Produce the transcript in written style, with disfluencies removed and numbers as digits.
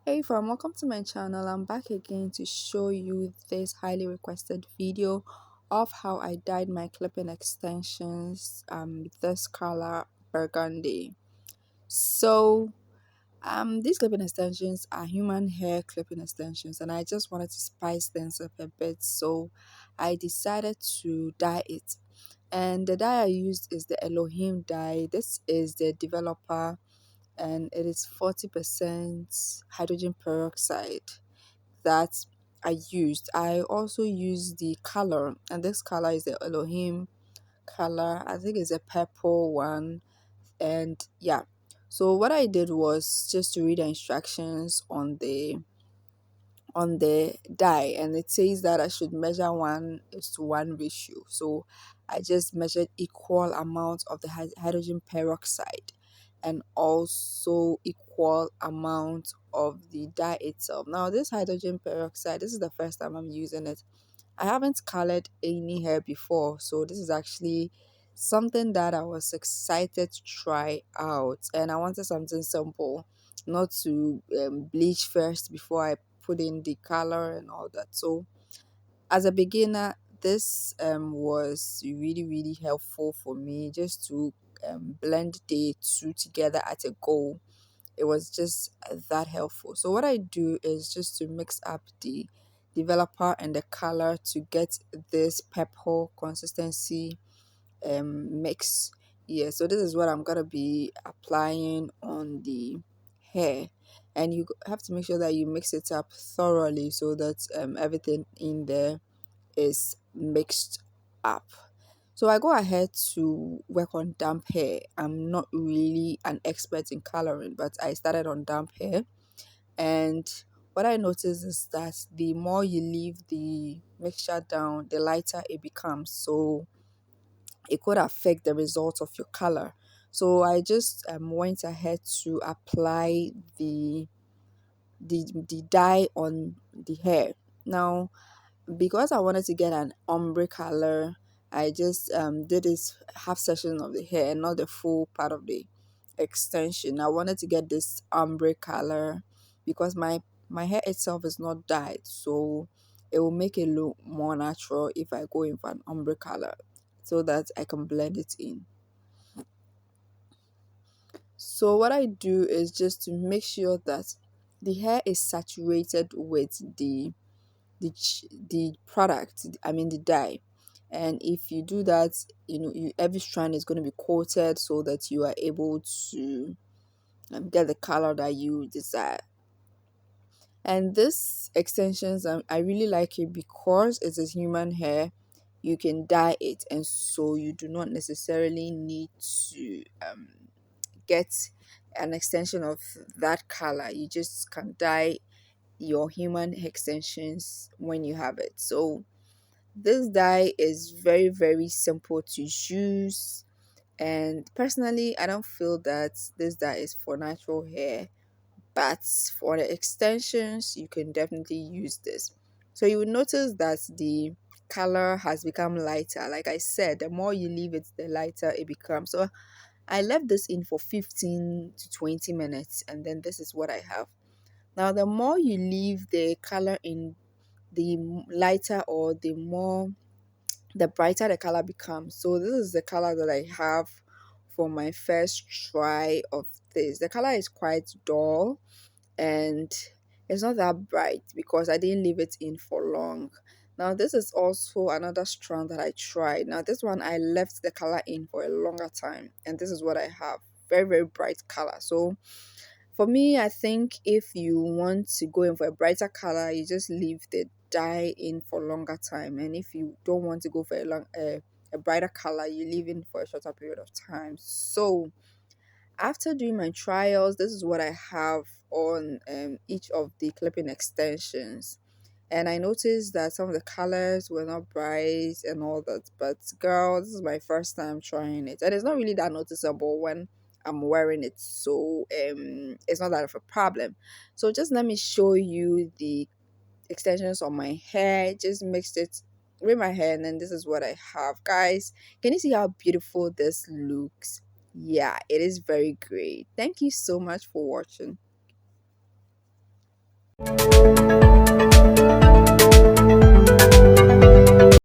Hey fam, welcome to my channel. I'm back again to show you this highly requested video of how I dyed my clipping extensions this color burgundy. So these clipping extensions are human hair clipping extensions, and I just wanted to spice things up a bit, so I decided to dye it. And the dye I used is the Elohim dye. This is the developer, and it is 40% hydrogen peroxide that I used. I also used the color, and this color is the Elohim color. I think it's a purple one, and yeah. So what I did was just to read the instructions on the die, and it says that I should measure 1:1 ratio. So I just measured equal amount of the hydrogen peroxide and also equal amount of the dye itself. Now this hydrogen peroxide, this is the first time I'm using it. I haven't colored any hair before, so this is actually something that I was excited to try out, and I wanted something simple, not to bleach first before I put in the color and all that. So as a beginner, this was really helpful for me, just to blend the two together at a go. It was just that helpful. So what I do is just to mix up the developer and the color to get this purple consistency mix. Yeah, so this is what I'm gonna be applying on the hair, and you have to make sure that you mix it up thoroughly so that everything in there is mixed up. So I go ahead to work on damp hair. I'm not really an expert in coloring, but I started on damp hair. And what I noticed is that the more you leave the mixture down, the lighter it becomes. So it could affect the result of your color. So I just went ahead to apply the dye on the hair. Now, because I wanted to get an ombre color, I just did this half section of the hair and not the full part of the extension. I wanted to get this ombre color because my hair itself is not dyed, so it will make it look more natural if I go in for an ombre color so that I can blend it in. So what I do is just to make sure that the hair is saturated with the product, I mean the dye. And if you do that, every strand is going to be coated so that you are able to get the color that you desire. And this extensions, I really like it because it is human hair. You can dye it, and so you do not necessarily need to get an extension of that color. You just can dye your human extensions when you have it. So this dye is very simple to use, and personally I don't feel that this dye is for natural hair, but for the extensions you can definitely use this. So you will notice that the color has become lighter. Like I said, the more you leave it, the lighter it becomes. So I left this in for 15 to 20 minutes, and then this is what I have. Now the more you leave the color in, the lighter or the brighter the color becomes. So this is the color that I have for my first try of this. The color is quite dull, and it's not that bright because I didn't leave it in for long. Now this is also another strand that I tried. Now this one I left the color in for a longer time, and this is what I have. Very bright color. So for me, I think if you want to go in for a brighter color, you just leave the dye in for longer time. And if you don't want to go for a brighter color, you leave in for a shorter period of time. So after doing my trials, this is what I have on each of the clipping extensions. And I noticed that some of the colors were not bright and all that. But girl, this is my first time trying it. And it's not really that noticeable when I'm wearing it. So it's not that of a problem. So just let me show you the extensions on my hair. Just mixed it with my hair, and then this is what I have. Guys, can you see how beautiful this looks? Yeah, it is very great. Thank you so much for watching.